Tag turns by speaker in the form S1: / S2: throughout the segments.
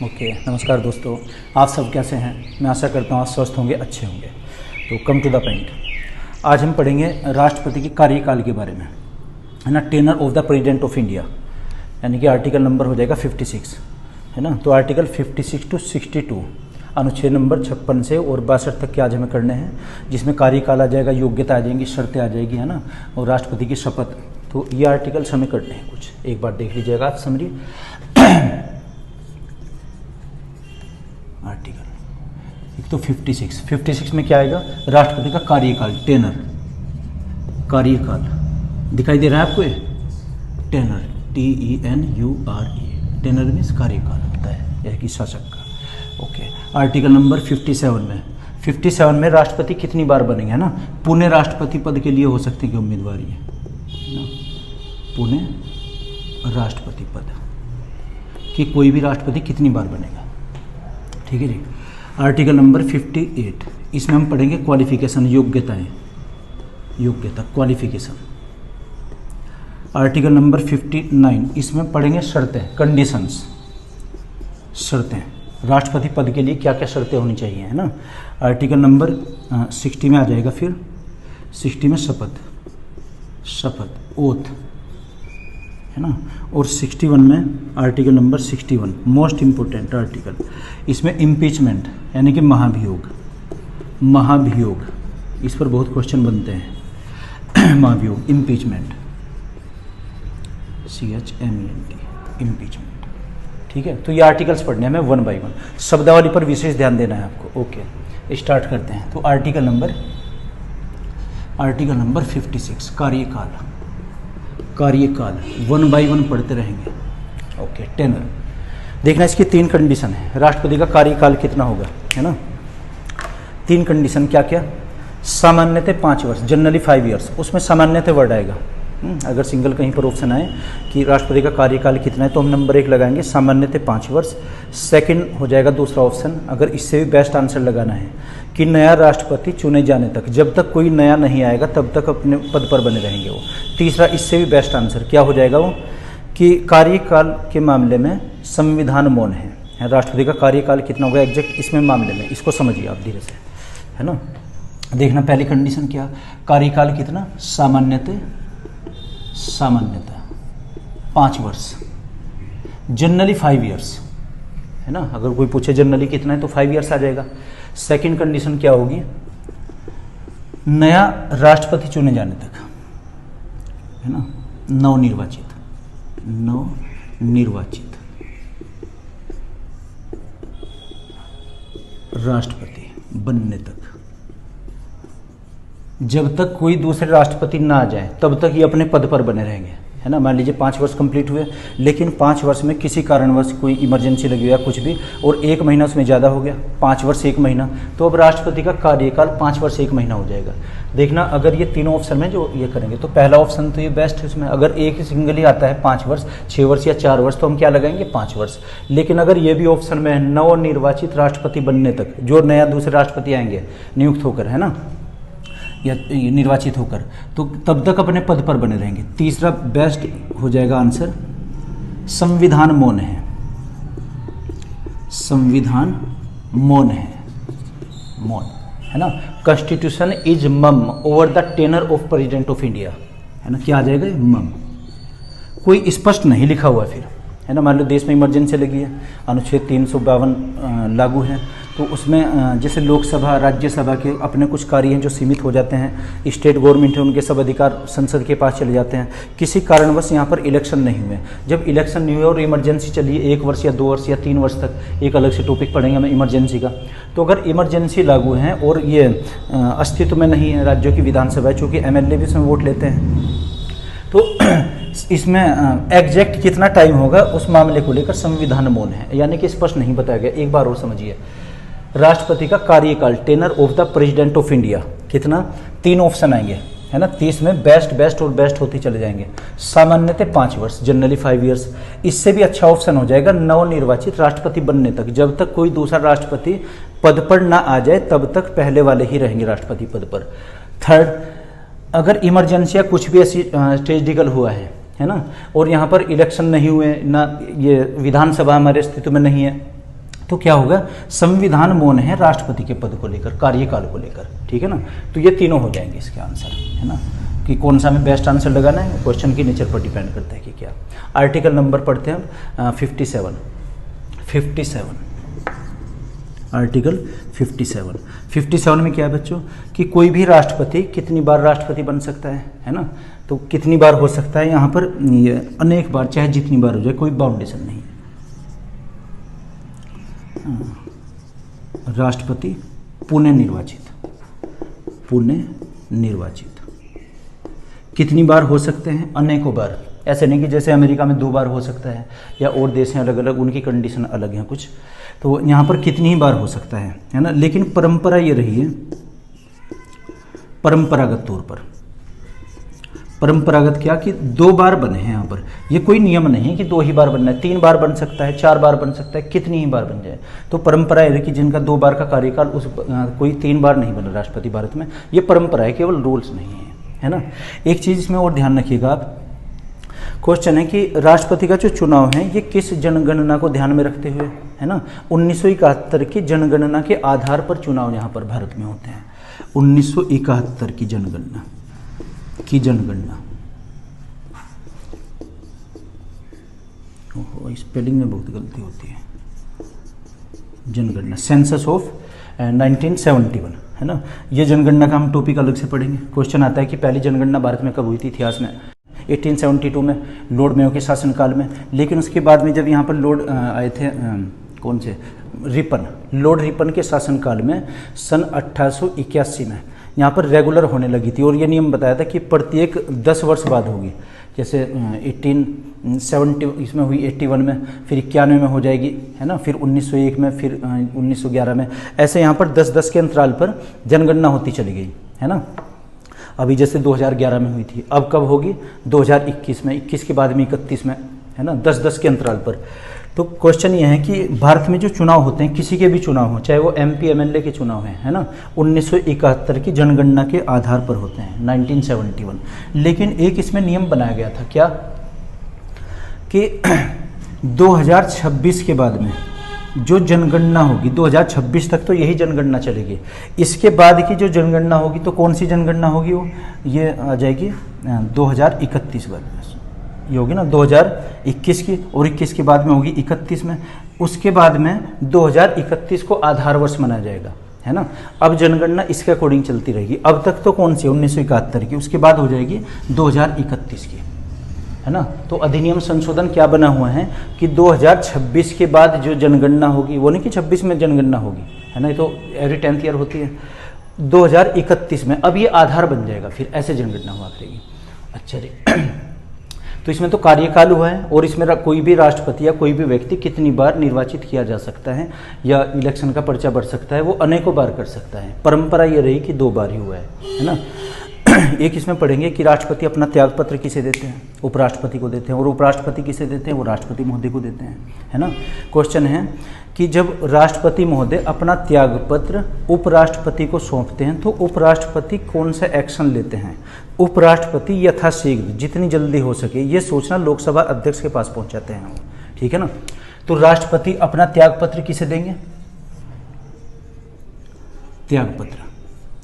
S1: Okay नमस्कार दोस्तों, आप सब कैसे हैं। मैं आशा करता हूँ आप स्वस्थ होंगे, अच्छे होंगे। तो कम टू द पॉइंट, आज हम पढ़ेंगे राष्ट्रपति के कार्यकाल के बारे में, है ना। Tenure of the president of India, यानी कि आर्टिकल नंबर हो जाएगा 56, है ना। तो आर्टिकल 56 टू 62, अनुच्छेद नंबर 56 से और 62 तक के आज हमें करने हैं, जिसमें कार्यकाल आ जाएगा, योग्यता आ जाएंगी, शर्तें आ जाएगी, है ना, और राष्ट्रपति की शपथ। तो ये आर्टिकल्स हमें करने हैं कुछ, एक बार देख लीजिएगा आप समरी। आर्टिकल एक तो 56 में क्या आएगा, राष्ट्रपति का कार्यकाल, टेनर, कार्यकाल दिखाई दे रहा है आपको, ये टेनर, TENURE, टेनर मीन्स कार्यकाल होता है, यह कि शासक का। ओके, आर्टिकल नंबर 57 में राष्ट्रपति कितनी बार बनेंगे, है ना। पुणे राष्ट्रपति पद के लिए हो सकते हैं कि उम्मीदवार ये, है ना, पुणे राष्ट्रपति पद कि कोई भी राष्ट्रपति कितनी बार बनेगा, ठीक है जी। आर्टिकल नंबर 58, इसमें हम पढ़ेंगे क्वालिफिकेशन, योग्यताएं, योग्यता, क्वालिफिकेशन। आर्टिकल नंबर 59, इसमें पढ़ेंगे शर्तें, कंडीशंस, शर्तें, राष्ट्रपति पद के लिए क्या क्या शर्तें होनी चाहिए, है ना। आर्टिकल नंबर 60 में आ जाएगा, फिर 60 में शपथ, ओथ, है ना। और 61 में article number 61, most important article, इसमें इम्पीचमेंट, यानी कि महाभियोग, इस पर बहुत क्वेश्चन बनते हैं। महाभियोग, इम्पीचमेंट, CHMENT, इम्पीचमेंट, ठीक है। तो ये आर्टिकल्स पढ़ने हैं हमें 1 बाय 1, शब्दावली पर विशेष ध्यान देना है आपको। ओके, स्टार्ट करते हैं। तो आर्टिकल नंबर 56, कार्यकाल 1 बाय 1 पढ़ते रहेंगे। ओके, टेनर देखना, इसकी 3 कंडीशन है, राष्ट्रपति का कार्यकाल कितना होगा, है ना। 3 कंडीशन क्या क्या, सामान्यतः 5 वर्ष, जनरली 5 ईयर्स, उसमें सामान्यतः वर्ड आएगा। अगर सिंगल कहीं पर ऑप्शन आए कि राष्ट्रपति का कार्यकाल कितना है, तो हम नंबर 1 लगाएंगे, सामान्यतः 5 वर्ष। सेकंड हो जाएगा दूसरा ऑप्शन, अगर इससे भी बेस्ट आंसर लगाना है, कि नया राष्ट्रपति चुने जाने तक, जब तक कोई नया नहीं आएगा तब तक अपने पद पर बने रहेंगे वो। तीसरा, इससे भी बेस्ट आंसर क्या हो जाएगा वो, कि कार्यकाल के मामले में संविधान मौन है। राष्ट्रपति का कार्यकाल कितना होगा एग्जैक्ट इसमें मामले में, इसको समझिए आप धीरे से, है ना। देखना, पहली कंडीशन क्या, कार्यकाल कितना, सामान्यतः 5 वर्ष, जनरली 5 ईयर्स, है ना। अगर कोई पूछे जनरली कितना है तो 5 ईयर्स आ जाएगा। सेकंड कंडीशन क्या होगी, नया राष्ट्रपति चुने जाने तक, है ना, नवनिर्वाचित राष्ट्रपति बनने तक, जब तक कोई दूसरे राष्ट्रपति ना आ जाए तब तक ये अपने पद पर बने रहेंगे, है ना। मान लीजिए 5 वर्ष कंप्लीट हुए, लेकिन 5 वर्ष में किसी कारणवश कोई इमरजेंसी लगी या कुछ भी, और 1 महीना उसमें ज़्यादा हो गया, 5 वर्ष 1 महीना, तो अब राष्ट्रपति का कार्यकाल 5 वर्ष 1 महीना हो जाएगा। देखना, अगर ये तीनों ऑप्शन में जो ये करेंगे, तो पहला ऑप्शन तो ये बेस्ट है उसमें। अगर एक सिंगल ही आता है 5 वर्ष, 6 वर्ष या 4 वर्ष, तो हम क्या लगाएंगे, 5 वर्ष। लेकिन अगर ये भी ऑप्शन में है नवनिर्वाचित राष्ट्रपति बनने तक, जो नया दूसरे राष्ट्रपति आएंगे नियुक्त होकर, है ना, या निर्वाचित होकर, तो तब तक अपने पद पर बने रहेंगे। तीसरा बेस्ट हो जाएगा आंसर, संविधान मौन है, मौन, है ना। Constitution is mum over the tenure of president of India, है ना, क्या आ जाएगा, मम, कोई स्पष्ट नहीं लिखा हुआ फिर, है ना। मान लो देश में इमरजेंसी लगी है, अनुच्छेद 352 लागू है, तो उसमें जैसे लोकसभा, राज्यसभा के अपने कुछ कार्य हैं जो सीमित हो जाते हैं, स्टेट गवर्नमेंट है उनके सब अधिकार संसद के पास चले जाते हैं। किसी कारणवश यहाँ पर इलेक्शन नहीं हुए, जब इलेक्शन नहीं हुए और इमरजेंसी चली 1 वर्ष या 2 वर्ष या 3 वर्ष तक, एक अलग से टॉपिक पढ़ेंगे हम इमरजेंसी का, तो अगर इमरजेंसी लागू है और ये अस्तित्व में नहीं है राज्यों की विधानसभा, चूँकि MLA भी इसमें वोट लेते हैं, तो इसमें एग्जैक्ट कितना टाइम होगा उस मामले को लेकर संविधान मौन है, यानी कि स्पष्ट नहीं बताया गया। एक बार और समझिए, राष्ट्रपति का कार्यकाल, tenure of the president of India, कितना, 3 ऑप्शन आएंगे, है ना। 30 में बेस्ट और बेस्ट होते चले जाएंगे। सामान्यतः 5 वर्ष, जनरली 5 ईयर्स। इससे भी अच्छा ऑप्शन हो जाएगा नवनिर्वाचित राष्ट्रपति बनने तक, जब तक कोई दूसरा राष्ट्रपति पद पर ना आ जाए तब तक पहले वाले ही रहेंगे राष्ट्रपति पद पर। थर्ड, अगर इमरजेंसी या कुछ भी ऐसी स्टेजिकल हुआ है ना, और यहाँ पर इलेक्शन नहीं हुए, ना ये विधानसभा हमारे अस्तित्व में नहीं है, तो क्या होगा, संविधान मौन है राष्ट्रपति के पद को लेकर, कार्यकाल को लेकर, ठीक है ना। तो ये तीनों हो जाएंगे इसके आंसर, है ना, कि कौन सा हमें बेस्ट आंसर लगाना है, क्वेश्चन की नेचर पर डिपेंड करता है कि क्या। आर्टिकल नंबर पढ़ते हैं 57 आर्टिकल 57 में क्या है बच्चों, कि कोई भी राष्ट्रपति कितनी बार राष्ट्रपति बन सकता है ना। तो कितनी बार हो सकता है, यहाँ पर ये अनेक बार, चाहे जितनी बार हो जाए, कोई बाउंडेशन नहीं है। राष्ट्रपति पुनः निर्वाचित कितनी बार हो सकते हैं, अनेकों बार। ऐसे नहीं कि जैसे अमेरिका में 2 बार हो सकता है, या और देश हैं अलग अलग, उनकी कंडीशन अलग हैं कुछ। तो यहाँ पर कितनी ही बार हो सकता है ना। लेकिन परंपरा ये रही है, परंपरागत तौर पर, परंपरागत क्या, कि 2 बार बने हैं यहाँ पर। ये कोई नियम नहीं है कि 2 ही बार बनना है, 3 बार बन सकता है, 4 बार बन सकता है, कितनी ही बार बन जाए। तो परंपरा है कि जिनका 2 बार का कार्यकाल, उस कोई 3 बार नहीं बना राष्ट्रपति भारत में। ये परंपरा है, केवल रूल्स नहीं है ना। एक चीज़ इसमें और ध्यान रखिएगा आप, क्वेश्चन है कि राष्ट्रपति का जो चुनाव है ये किस जनगणना को ध्यान में रखते हुए, है ना। 1971 की जनगणना के आधार पर चुनाव यहाँ पर भारत में होते हैं। 1971 की जनगणना ओहो, स्पेलिंग में बहुत गलती होती है। जनगणना, सेंसस ऑफ 1971, है ना। ये जनगणना का हम टॉपिक अलग से पढ़ेंगे। क्वेश्चन आता है कि पहली जनगणना भारत में कब हुई थी इतिहास में, 1872 में, लॉर्ड मेयो के शासनकाल में। लेकिन उसके बाद में जब यहाँ पर लॉर्ड आए थे, कौन से, लॉर्ड रिपन के शासनकाल में सन 1881 में यहाँ पर रेगुलर होने लगी थी। और ये नियम बताया था कि प्रत्येक 10 वर्ष बाद होगी। जैसे 1870 इसमें हुई, 81 में, फिर 91 में हो जाएगी, है ना, फिर 1901 में, फिर 1911 में। ऐसे यहाँ पर 10-10 के अंतराल पर जनगणना होती चली गई, है ना। अभी जैसे 2011 में हुई थी, अब कब होगी, 2021 में, 21 के बाद में 31 में, है ना, 10-10 के अंतराल पर। तो क्वेश्चन ये है कि भारत में जो चुनाव होते हैं, किसी के भी चुनाव हो, चाहे वो MP MLA के चुनाव हैं, है ना, 1971 की जनगणना के आधार पर होते हैं, 1971। लेकिन एक इसमें नियम बनाया गया था, क्या, कि 2026 के बाद में जो जनगणना होगी, 2026 तक तो यही जनगणना चलेगी। इसके बाद की जो जनगणना होगी, तो कौन सी जनगणना होगी, वो ये आ जाएगी 2031 बाद ये होगी ना, 2021 की, और 21 के बाद में होगी 31 में। उसके बाद में 2031 को आधार वर्ष मनाया जाएगा, है ना। अब जनगणना इसके अकॉर्डिंग चलती रहेगी। अब तक तो कौन सी, 1971 की, उसके बाद हो जाएगी 2031 की, है ना। तो अधिनियम संशोधन क्या बना हुआ है कि 2026 के बाद जो जनगणना होगी, वो नहीं कि 26 में जनगणना होगी, है ना, ये तो एवरी 10th ईयर होती है। 2031 में अब ये आधार बन जाएगा, फिर ऐसे जनगणना हुआ करेगी। अच्छा जी, तो इसमें तो कार्यकाल हुआ है, और इसमें कोई भी राष्ट्रपति या कोई भी व्यक्ति कितनी बार निर्वाचित किया जा सकता है, या इलेक्शन का पर्चा भर सकता है, वो अनेकों बार कर सकता है। परंपरा ये रही कि 2 बार ही हुआ है ना। एक इसमें पढ़ेंगे कि राष्ट्रपति अपना त्यागपत्र किसे देते हैं, उपराष्ट्रपति को देते हैं, और उपराष्ट्रपति किसे देते हैं, वो राष्ट्रपति महोदय को देते हैं, है ना। क्वेश्चन है कि जब राष्ट्रपति महोदय अपना त्यागपत्र उपराष्ट्रपति को सौंपते हैं, तो उपराष्ट्रपति कौन सा एक्शन लेते हैं। उपराष्ट्रपति यथाशीघ्र, जितनी जल्दी हो सके, ये सोचना लोकसभा अध्यक्ष के पास पहुंचाते हैं, ठीक है ना। तो राष्ट्रपति अपना त्यागपत्र किसे देंगे, त्यागपत्र,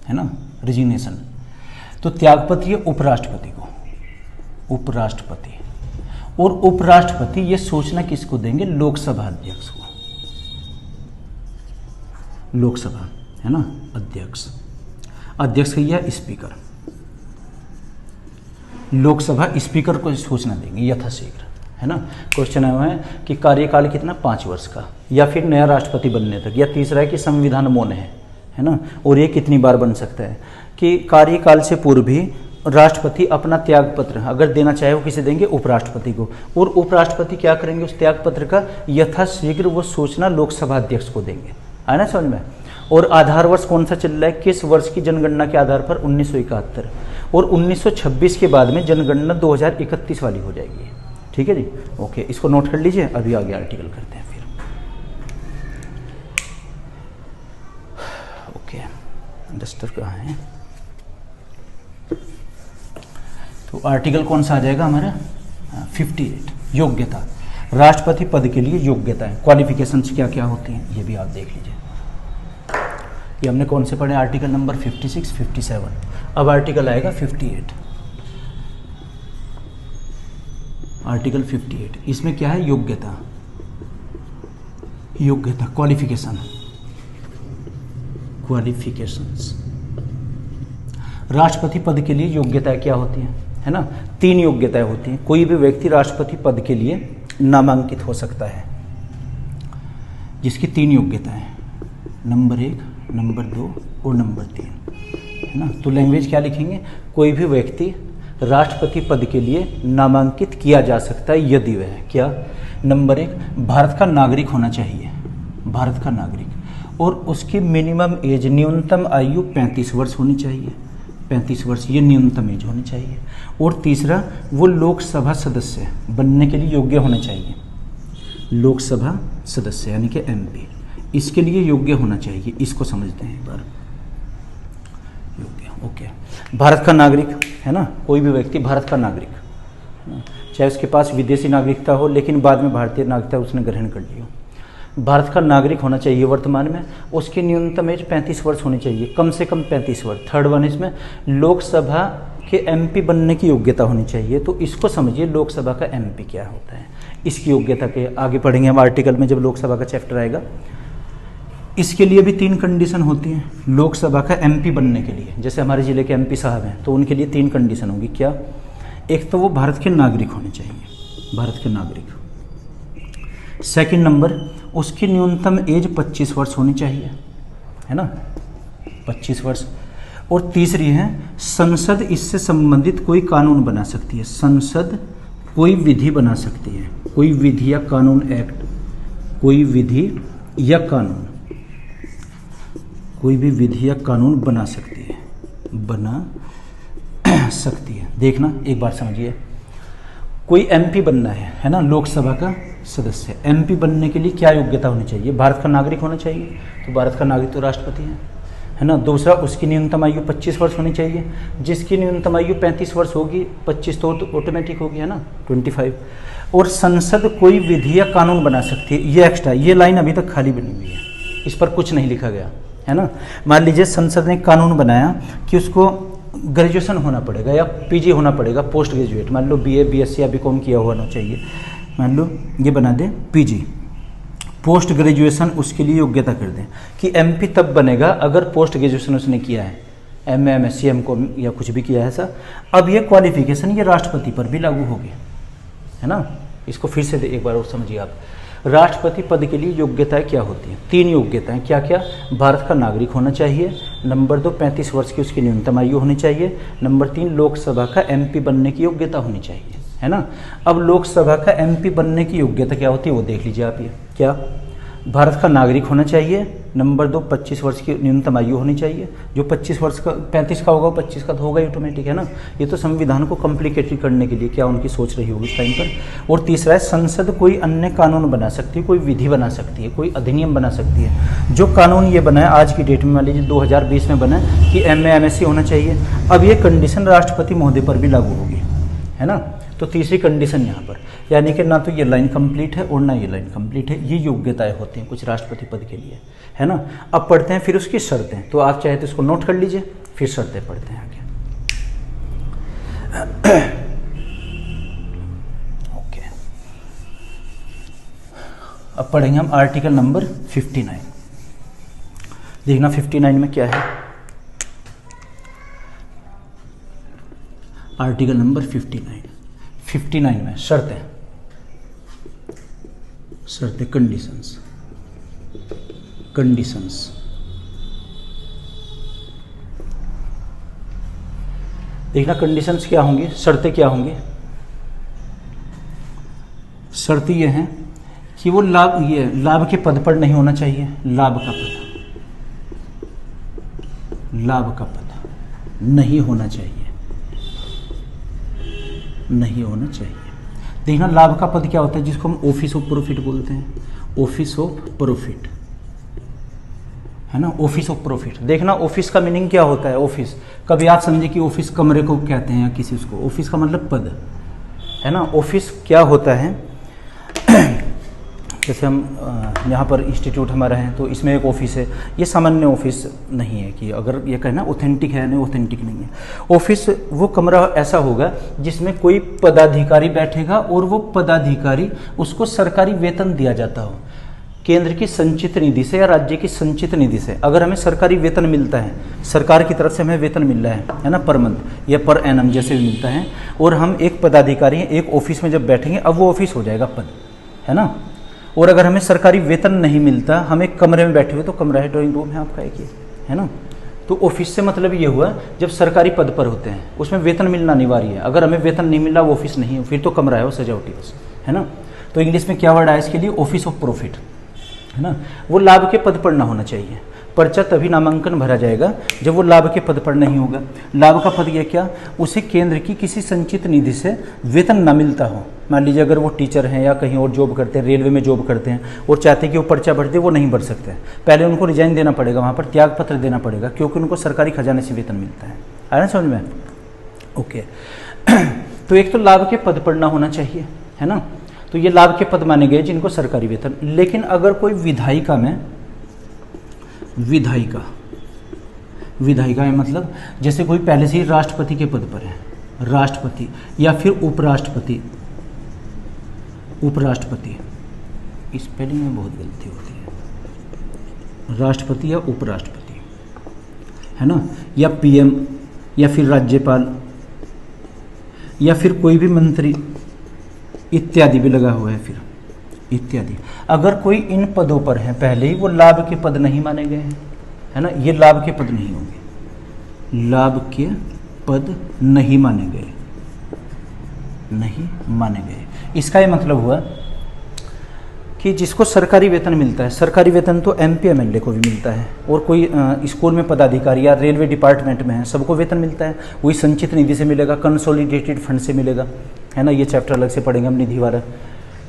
S1: है ना, रिजिग्नेशन। तो त्यागपत्र ये उपराष्ट्रपति को, उपराष्ट्रपति, और उपराष्ट्रपति ये सूचना किसको देंगे, लोकसभा अध्यक्ष को, लोकसभा, है ना, अध्यक्ष, अध्यक्ष या स्पीकर, लोकसभा स्पीकर को सूचना देंगे यथाशीघ्र, है ना। क्वेश्चन आया है कि कार्यकाल कितना, 5 वर्ष का, या फिर नया राष्ट्रपति बनने तक, या तीसरा है कि संविधान मौन है ना, और ये कितनी बार बन सकता है, कि कार्यकाल से पूर्व ही राष्ट्रपति अपना त्यागपत्र अगर देना चाहे, वो किसे देंगे, उपराष्ट्रपति को, और उपराष्ट्रपति क्या करेंगे, उस त्यागपत्र का यथाशीघ्र वो सूचना लोकसभा अध्यक्ष को देंगे, है ना समझ में। और आधार वर्ष कौन सा चल रहा है, किस वर्ष की जनगणना के आधार पर, 1971, और 1926 के बाद में जनगणना 2031 वाली हो जाएगी, ठीक है जी। ओके, इसको नोट कर लीजिए, अभी आगे आर्टिकल करते हैं फिर। ओके, डस्टर कहाँ है, तो आर्टिकल कौन सा आ जाएगा हमारा, 58, योग्यता। राष्ट्रपति पद के लिए योग्यताएं, क्वालिफिकेशंस क्या क्या होती हैं, ये भी आप देख लीजिए। ये हमने कौन से पढ़े, आर्टिकल नंबर 56, 57। अब आर्टिकल आएगा 58, आर्टिकल 58। इसमें क्या है, योग्यता, योग्यता, क्वालिफिकेशन, क्वालिफिकेशंस। राष्ट्रपति पद के लिए योग्यताएं क्या होती हैं, है ना, 3 योग्यताएं होती हैं। कोई भी व्यक्ति राष्ट्रपति पद के लिए नामांकित हो सकता है, जिसकी 3 योग्यताएं, नंबर 1, नंबर 2 और नंबर 3, है ना। तो लैंग्वेज क्या लिखेंगे, कोई भी व्यक्ति राष्ट्रपति पद के लिए नामांकित किया जा सकता है यदि वह क्या, नंबर 1 भारत का नागरिक होना चाहिए, भारत का नागरिक, और उसकी मिनिमम एज, न्यूनतम आयु 35 वर्ष होनी चाहिए, 35 वर्ष ये न्यूनतम एज होनी चाहिए। और तीसरा, वो लोकसभा सदस्य बनने के लिए योग्य होना चाहिए, लोकसभा सदस्य यानी कि MP, इसके लिए योग्य होना चाहिए। इसको समझते हैं एक बार, योग्य, ओके। भारत का नागरिक, है ना, कोई भी व्यक्ति भारत का नागरिक, चाहे उसके पास विदेशी नागरिकता हो लेकिन बाद में भारतीय नागरिकता उसने ग्रहण कर ली हो, भारत का नागरिक होना चाहिए वर्तमान में। उसकी न्यूनतम एज 35 वर्ष होनी चाहिए, कम से कम 35 वर्ष। थर्ड वन, इसमें लोकसभा के MP बनने की योग्यता होनी चाहिए। तो इसको समझिए, लोकसभा का MP क्या होता है, इसकी योग्यता के आगे पढ़ेंगे हम आर्टिकल में जब लोकसभा का चैप्टर आएगा। इसके लिए भी 3 कंडीशन होती हैं लोकसभा का MP बनने के लिए। जैसे हमारे ज़िले के MP साहब हैं तो उनके लिए 3 कंडीशन होगी। क्या, एक तो वो भारत के नागरिक होने चाहिए, भारत के नागरिक। सेकंड नंबर, उसकी न्यूनतम एज 25 वर्ष होनी चाहिए, है ना, 25 वर्ष। और तीसरी है, संसद इससे संबंधित कोई कानून बना सकती है, संसद कोई विधि बना सकती है, कोई विधि या कानून, एक्ट, कोई विधि या कानून, कोई भी विधि या कानून बना सकती है, बना सकती है। देखना एक बार समझिए, कोई MP बनना है ना, लोकसभा का सदस्य। MP बनने के लिए क्या योग्यता होनी चाहिए, भारत का नागरिक होना चाहिए। तो भारत का नागरिक तो राष्ट्रपति है ना। दूसरा, उसकी न्यूनतम आयु 25 वर्ष होनी चाहिए। जिसकी न्यूनतम आयु 35 वर्ष होगी, 25 तो ऑटोमेटिक होगी, है ना, 25। और संसद कोई विधि या कानून बना सकती है, ये एक्स्ट्रा, ये लाइन अभी तक खाली बनी हुई है, इस पर कुछ नहीं लिखा गया, है ना। मान लीजिए संसद ने कानून बनाया कि उसको ग्रेजुएशन होना पड़ेगा या PG होना पड़ेगा, पोस्ट ग्रेजुएट, मान लो BA BSc या BCom किया होना चाहिए, मान लो ये बना दें PG, पोस्ट ग्रेजुएशन, उसके लिए योग्यता कर दें कि MP तब बनेगा अगर पोस्ट ग्रेजुएशन उसने किया है, MA MSc MCom या कुछ भी किया है ऐसा। अब ये क्वालिफिकेशन ये राष्ट्रपति पर भी लागू होगी, है ना। इसको फिर से एक बार और समझिए आप, राष्ट्रपति पद के लिए योग्यताएं क्या होती हैं, 3 योग्यताएं, क्या क्या, भारत का नागरिक होना चाहिए, नंबर 2 35 वर्ष की उसकी न्यूनतम आयु होनी चाहिए, नंबर 3 लोकसभा का MP बनने की योग्यता होनी चाहिए, है ना। अब लोकसभा का MP बनने की योग्यता क्या होती है वो देख लीजिए आप। ये क्या, भारत का नागरिक होना चाहिए, नंबर 2 25 वर्ष की न्यूनतम आयु होनी चाहिए। जो 25 वर्ष का 35 का होगा 25 का तो होगा ही ऑटोमेटिक, है ना। ये तो संविधान को कॉम्प्लिकेटेड करने के लिए क्या उनकी सोच रही होगी इस टाइम पर। और तीसरा है, संसद कोई अन्य कानून बना सकती है, कोई विधि बना सकती है, कोई अधिनियम बना सकती है। जो कानून ये बना है आज की डेट में, मान लीजिए 2020 में बना है कि MA MSc होना चाहिए। अब ये कंडीशन राष्ट्रपति महोदय पर भी लागू होगी, है ना। तो तीसरी कंडीशन यहाँ पर, यानी कि ना तो ये लाइन कंप्लीट है और ना ये लाइन कंप्लीट है, ये योग्यताएं होती हैं कुछ राष्ट्रपति पद के लिए, है ना। अब पढ़ते हैं फिर उसकी शर्तें। तो आप चाहे तो इसको नोट कर लीजिए, फिर शर्तें पढ़ते हैं आगे। ओके, अब पढ़ेंगे हम आर्टिकल नंबर 59। देखना 59 में क्या है, आर्टिकल नंबर 59 में शर्तें, कंडीशंस। देखना कंडीशंस क्या होंगी, शर्तें क्या होंगी। शर्त ये है कि वो लाभ के पद पर नहीं होना चाहिए, लाभ का पद नहीं होना चाहिए, देखना लाभ का पद क्या होता है, जिसको हम ऑफिस ऑफ प्रॉफिट बोलते हैं, ऑफिस ऑफ प्रॉफिट, है ना, ऑफिस ऑफ प्रॉफिट। देखना ऑफिस का मीनिंग क्या होता है, ऑफिस, कभी आप समझे कि ऑफिस कमरे को कहते हैं या किसी उसको, ऑफिस का मतलब पद, है ना। ऑफिस क्या होता है जैसे हम यहाँ पर इंस्टीट्यूट हमारा है तो इसमें एक ऑफिस है, ये सामान्य ऑफिस नहीं है कि अगर ये कहना ऑथेंटिक है, नहीं ऑथेंटिक नहीं है। ऑफिस वो कमरा ऐसा होगा जिसमें कोई पदाधिकारी बैठेगा और वो पदाधिकारी उसको सरकारी वेतन दिया जाता हो, केंद्र की संचित निधि से या राज्य की संचित निधि से। अगर हमें सरकारी वेतन मिलता है, सरकार की तरफ से हमें वेतन मिल रहा है ना, पर मंथ या पर एनम जैसे भी मिलता है, और हम एक पदाधिकारी हैं, एक ऑफिस में जब बैठेंगे अब वो ऑफिस हो जाएगा पद, है ना। और अगर हमें सरकारी वेतन नहीं मिलता, हम एक कमरे में बैठे हुए, तो कमरा है, ड्राइंग रूम है आपका एक, है ना। तो ऑफिस से मतलब ये हुआ जब सरकारी पद पर होते हैं उसमें वेतन मिलना अनिवार्य है। अगर हमें वेतन नहीं मिला वो ऑफिस नहीं है, फिर तो कमरा है वो सजावटी बस, है ना। तो इंग्लिश में क्या वर्ड आया इसके लिए, ऑफिस ऑफ प्रॉफिट, है ना। वो लाभ के पद पर ना होना चाहिए। पर्चा तभी नामांकन भरा जाएगा जब वो लाभ के पद पर नहीं होगा। लाभ का पद ये क्या, उसे केंद्र की किसी संचित निधि से वेतन ना मिलता हो। मान लीजिए अगर वो टीचर हैं या कहीं और जॉब करते हैं, रेलवे में जॉब करते हैं और चाहते हैं कि वो पर्चा भर दे, वो नहीं भर सकते। पहले उनको रिजाइन देना पड़ेगा, वहाँ पर त्याग पत्र देना पड़ेगा, क्योंकि उनको सरकारी खजाने से वेतन मिलता है। आया ना समझ में? ओके। तो एक तो लाभ के पद पर ना होना चाहिए, है ना। तो ये लाभ के पद माने गए जिनको सरकारी वेतन। लेकिन अगर कोई विधायिका में, विधायिका में मतलब जैसे कोई पहले से ही राष्ट्रपति के पद पर है, राष्ट्रपति या फिर उपराष्ट्रपति, स्पेलिंग में बहुत गलती होती है, राष्ट्रपति या उपराष्ट्रपति, है ना, या पीएम या फिर राज्यपाल या फिर कोई भी मंत्री इत्यादि भी लगा हुआ है, फिर इत्यादि। अगर कोई इन पदों पर है पहले ही, वो लाभ के पद नहीं माने गए हैं, है ना। ये लाभ के पद नहीं होंगे, लाभ के पद नहीं माने गए, नहीं माने गए। इसका ये मतलब हुआ कि जिसको सरकारी वेतन मिलता है, सरकारी वेतन तो एमपी एमएलए को भी मिलता है, और कोई स्कूल में पदाधिकारी या रेलवे डिपार्टमेंट में है, सबको वेतन मिलता है। वही संचित निधि से मिलेगा, कंसोलिडेटेड फंड से मिलेगा, है ना। ये चैप्टर अलग से पढ़ेंगे हम, निधि वाला।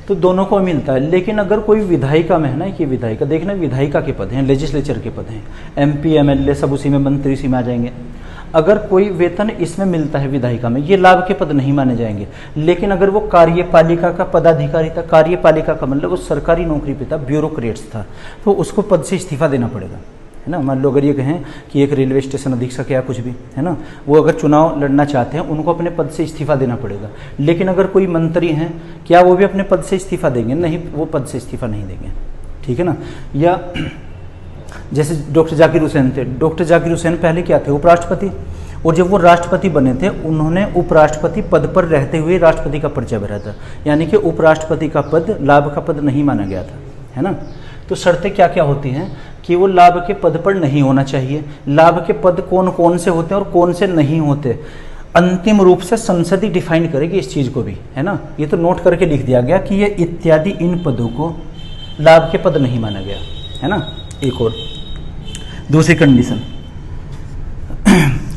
S1: तो दोनों को मिलता है। लेकिन अगर कोई विधायिका में है ना, कि विधायिका देखना, विधायिका के पद हैं, लेजिस्लेचर के पद हैं, एमपी एमएलए सब उसी में, मंत्री उसी में आ जाएंगे। अगर कोई वेतन इसमें मिलता है विधायिका में, ये लाभ के पद नहीं माने जाएंगे। लेकिन अगर वो कार्यपालिका का पदाधिकारी था, कार्यपालिका का मतलब वो सरकारी नौकरी पे था, ब्यूरोक्रेट्स था, तो उसको पद से इस्तीफा देना पड़ेगा, है ना। मान लो अगर ये कहें कि एक रेलवे स्टेशन अधीक्षक या कुछ भी, है ना, वो अगर चुनाव लड़ना चाहते हैं, उनको अपने पद से इस्तीफा देना पड़ेगा। लेकिन अगर कोई मंत्री हैं, क्या वो भी अपने पद से इस्तीफा देंगे? नहीं, वो पद से इस्तीफा नहीं देंगे, ठीक है ना। या जैसे डॉक्टर जाकिर हुसैन थे, डॉक्टर जाकिर हुसैन पहले क्या थे? उपराष्ट्रपति। और जब वो राष्ट्रपति बने थे, उन्होंने उपराष्ट्रपति पद पर रहते हुए राष्ट्रपति का परिचय भरा था, यानी कि उपराष्ट्रपति का पद लाभ का पद नहीं माना गया था, है ना। तो शर्तें क्या क्या होती हैं कि वो लाभ के पद पर नहीं होना चाहिए। लाभ के पद कौन कौन से होते हैं और कौन से नहीं होते, अंतिम रूप से संसद ही डिफाइन करेगी इस चीज़ को भी, है ना। ये तो नोट करके लिख दिया गया कि ये इत्यादि इन पदों को लाभ के पद नहीं माना गया, है ना। एक और दूसरी कंडीशन,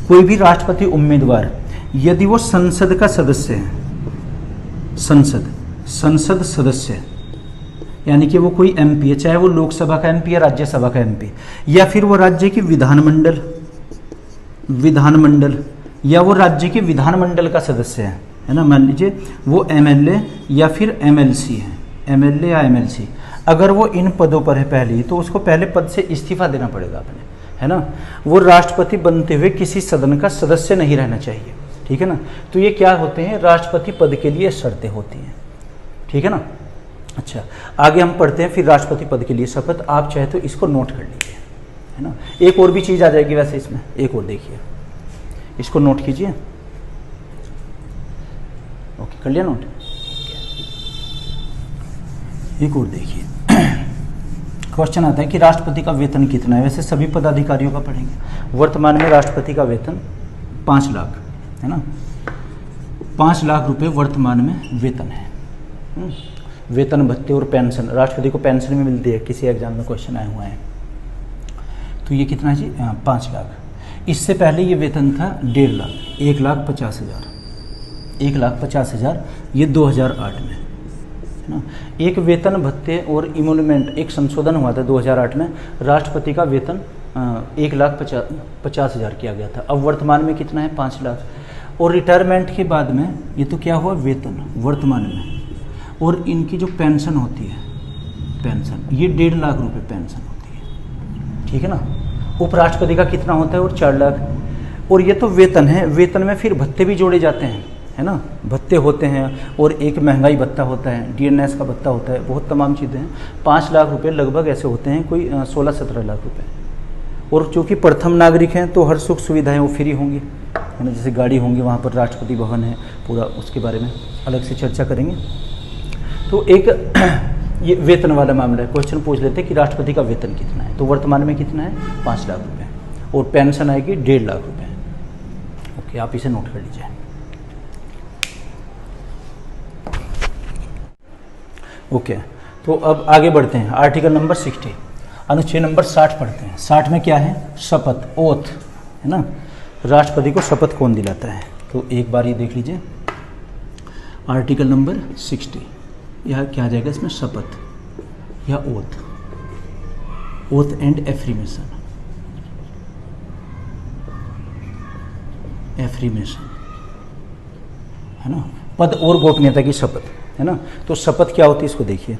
S1: कोई भी राष्ट्रपति उम्मीदवार यदि वो संसद का सदस्य है, संसद सदस्य, यानी कि वो कोई एमपी है, चाहे वो लोकसभा का एमपी या राज्यसभा का एमपी, या फिर वो राज्य की विधानमंडल या वो राज्य के विधानमंडल का सदस्य है ना। मान लीजिए वो एमएलए या फिर एमएलसी है, एमएलए या एमएलसी, अगर वो इन पदों पर है पहले ही, तो उसको पहले पद से इस्तीफा देना पड़ेगा अपने, है ना। वो राष्ट्रपति बनते हुए किसी सदन का सदस्य नहीं रहना चाहिए, ठीक है ना। तो ये क्या होते हैं? राष्ट्रपति पद के लिए शर्तें होती हैं, ठीक है ना। अच्छा, आगे हम पढ़ते हैं फिर राष्ट्रपति पद के लिए शपथ। आप चाहे तो इसको नोट कर लीजिए, है ना। एक और भी चीज़ आ जाएगी वैसे इसमें, एक और देखिए, इसको नोट कीजिए। ओके, कर लिया नोट। एक और देखिए, क्वेश्चन आता है कि राष्ट्रपति का वेतन कितना है। वैसे सभी पदाधिकारियों का पढ़ेंगे। वर्तमान में राष्ट्रपति का वेतन 5 लाख, है ना। 5 लाख रुपए वर्तमान में वेतन है। वेतन भत्ते और पेंशन, राष्ट्रपति को पेंशन भी मिलती है, किसी एग्जाम में क्वेश्चन आए हुए हैं। तो ये कितना है जी? 5 लाख। इससे पहले ये वेतन था 1.5 लाख, 1,50,000, 1,50,000, ये 2008 में, है ना। एक वेतन भत्ते और इमोलमेंट, एक संशोधन हुआ था 2008 में, राष्ट्रपति का वेतन 1,50,000 किया गया था। अब वर्तमान में कितना है? 5 लाख। और रिटायरमेंट के बाद में ये तो क्या हुआ? वेतन वर्तमान में, और इनकी जो पेंशन होती है, पेंशन, ये 1.5 लाख रुपए पेंशन होती है, ठीक है ना। उपराष्ट्रपति का कितना होता है, और 4 लाख। और ये तो वेतन है, वेतन में फिर भत्ते भी जोड़े जाते हैं, है ना, भत्ते होते हैं, और एक महंगाई भत्ता होता है, डीएनएस का भत्ता होता है, बहुत तमाम चीज़ें हैं। 5 लाख रुपए लगभग ऐसे होते हैं, कोई 16-17 लाख रुपए। और चूँकि प्रथम नागरिक हैं तो हर सुख सुविधाएं वो फ्री होंगी, है ना, जैसे गाड़ी होंगी, वहाँ पर राष्ट्रपति भवन है, पूरा उसके बारे में अलग से चर्चा करेंगे। तो एक ये वेतन वाला मामला है, क्वेश्चन पूछ लेते हैं कि राष्ट्रपति का वेतन कितना है, तो वर्तमान में कितना है, 5 लाख रुपये, और पेंशन आएगी 1.5 लाख रुपये। ओके, आप इसे नोट कर लीजिए। ओके, तो अब आगे बढ़ते हैं। आर्टिकल नंबर 60, अनुच्छेद नंबर 60 पढ़ते हैं। 60 में क्या है, शपथ, ओथ, है ना। राष्ट्रपति को शपथ कौन दिलाता है, तो एक बार ये देख लीजिए। आर्टिकल नंबर 60, यह क्या आ जाएगा इसमें, शपथ या ओथ, ओथ एंड एफ्रीमेशन, एफ्रीमेशन, है ना, पद और गोपनीयता की शपथ, है ना। तो शपथ क्या होती है, इसको देखिए।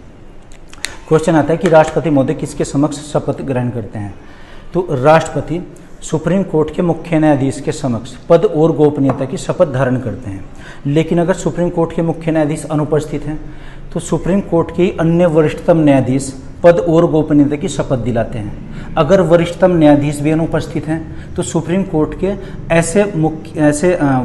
S1: क्वेश्चन आता है कि राष्ट्रपति महोदय किसके समक्ष शपथ ग्रहण करते हैं, तो राष्ट्रपति सुप्रीम कोर्ट के मुख्य न्यायाधीश के समक्ष पद और गोपनीयता की शपथ धारण करते हैं। लेकिन अगर सुप्रीम कोर्ट के मुख्य न्यायाधीश अनुपस्थित हैं तो सुप्रीम कोर्ट के अन्य वरिष्ठतम न्यायाधीश पद और गोपनीयता की शपथ दिलाते हैं। अगर वरिष्ठतम न्यायाधीश भी अनुपस्थित हैं तो सुप्रीम कोर्ट के ऐसे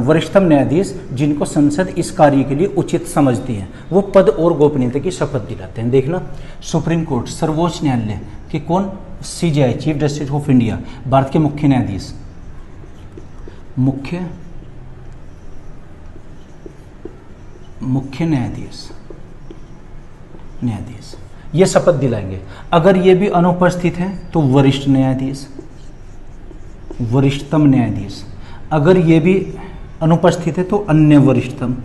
S1: वरिष्ठतम न्यायाधीश जिनको संसद इस कार्य के लिए उचित समझती है वो पद और गोपनीयता की शपथ दिलाते हैं। देखना, सुप्रीम कोर्ट, सर्वोच्च न्यायालय के कौन, CJI, chief justice of India, Bharat के मुख्य न्यायाधीश, मुख्य न्यायाधीश ये शपथ दिलाएंगे। अगर ये भी अनुपस्थित हैं तो वरिष्ठ न्यायाधीश, वरिष्ठतम न्यायाधीश, अगर ये भी अनुपस्थित है तो अन्य वरिष्ठतम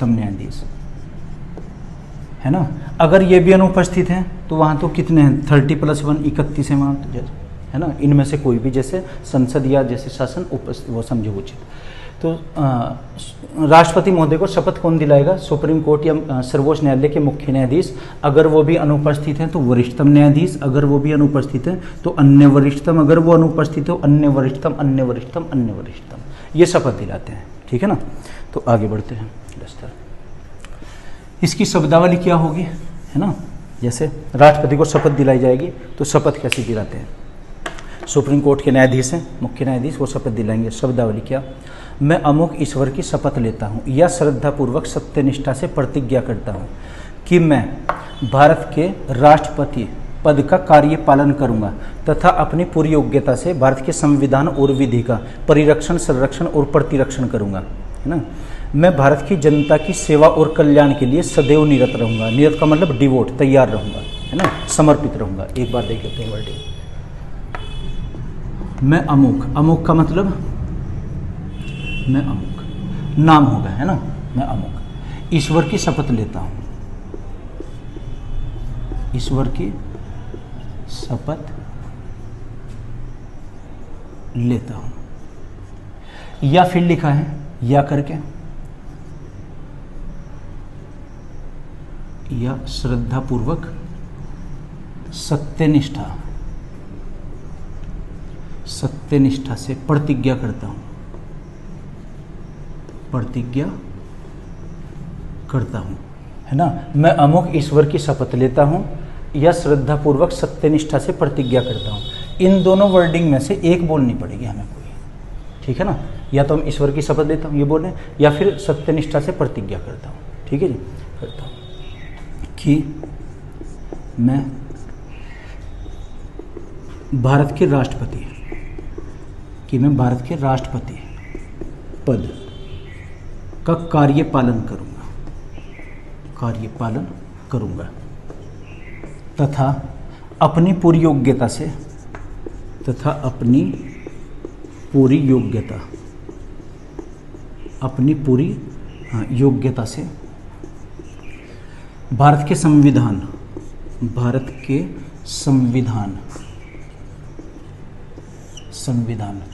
S1: न्यायाधीश, है ना। अगर ये भी अनुपस्थित हैं तो वहाँ तो कितने हैं, 30+1 31 है वहाँ, है ना। इनमें से कोई भी, जैसे संसद या जैसे शासन वो समझे उचित। तो राष्ट्रपति महोदय को शपथ कौन दिलाएगा, सुप्रीम कोर्ट या सर्वोच्च न्यायालय के मुख्य न्यायाधीश। अगर वो भी अनुपस्थित हैं तो वरिष्ठतम न्यायाधीश, अगर वो भी अनुपस्थित हैं तो अन्य वरिष्ठतम, अगर वो अनुपस्थित हो अन्य वरिष्ठतम, अन्य वरिष्ठतम, अन्य वरिष्ठतम, ये शपथ दिलाते हैं, ठीक है ना। तो आगे बढ़ते हैं। इसकी शब्दावली क्या होगी, है ना। जैसे राष्ट्रपति को शपथ दिलाई जाएगी तो शपथ कैसे दिलाते हैं, सुप्रीम कोर्ट के न्यायाधीश हैं, मुख्य न्यायाधीश, वो शपथ दिलाएंगे। शब्दावली क्या, मैं अमुक ईश्वर की शपथ लेता हूँ या श्रद्धापूर्वक सत्यनिष्ठा से प्रतिज्ञा करता हूँ कि मैं भारत के राष्ट्रपति पद का कार्य पालन करूँगा तथा अपनी पूरी योग्यता से भारत के संविधान और विधि का परिरक्षण, संरक्षण और प्रतिरक्षण करूँगा, है ना। मैं भारत की जनता की सेवा और कल्याण के लिए सदैव निरत रहूँगा। निरत का मतलब डिवोट, तैयार रहूँगा, है ना, समर्पित रहूँगा। एक बार देख लेते हैं वर्डिंग। मैं अमुक, अमुक का मतलब मैं अमुक, नाम होगा, है ना, मैं अमुक ईश्वर की शपथ लेता हूँ, ईश्वर की शपथ लेता हूँ, या फिर लिखा है या करके, या श्रद्धापूर्वक सत्यनिष्ठा से प्रतिज्ञा करता हूँ, है ना। मैं अमुक ईश्वर की शपथ लेता हूँ या श्रद्धापूर्वक सत्यनिष्ठा से प्रतिज्ञा करता हूँ। इन दोनों वर्डिंग में से एक बोलनी पड़ेगी हमें कोई, ठीक है ना। या तो हम ईश्वर की शपथ लेता हूँ ये बोलें, या फिर सत्यनिष्ठा से प्रतिज्ञा करता हूँ, ठीक है जी, करता हूँ कि मैं भारत के राष्ट्रपति पद का कार्य पालन करूँगा तथा अपनी पूरी योग्यता से भारत के संविधान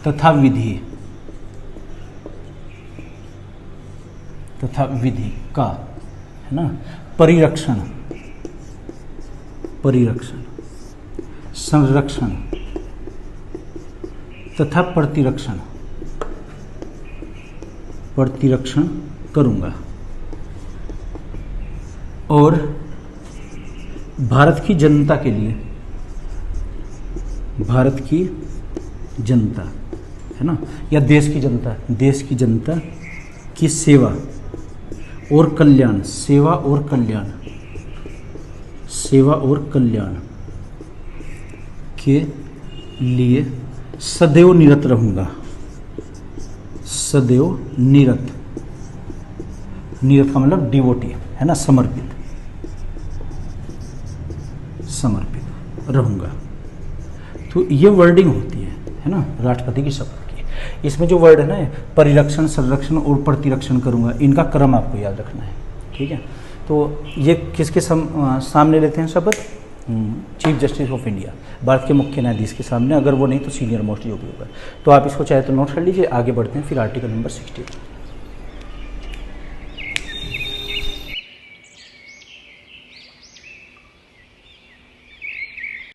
S1: तथा विधि का है ना, परिरक्षण, परिरक्षण, संरक्षण तथा प्रतिरक्षण, प्रतिरक्षण करूंगा। और भारत की जनता के लिए, भारत की जनता, है ना, या देश की जनता, देश की जनता की सेवा और कल्याण, सेवा और कल्याण, सेवा और कल्याण के लिए सदैव निरत रहूंगा, सदैव निरत, निरत का मतलब डिवोटी, है ना, समर्पित, समर्पित रहूंगा। तो ये वर्डिंग होती है ना, राष्ट्रपति की शपथ की। इसमें जो वर्ड है ना, परिरक्षण, संरक्षण और प्रतिरक्षण करूंगा, इनका क्रम आपको याद रखना है, ठीक है। तो ये किसके सामने लेते हैं शपथ? Chief justice of India, Bharat के मुख्य न्यायाधीश के सामने, अगर वो नहीं तो सीनियर मोस्ट जो भी होगा। तो आप इसको चाहे तो नोट कर लीजिए। आगे बढ़ते हैं फिर आर्टिकल नंबर 60।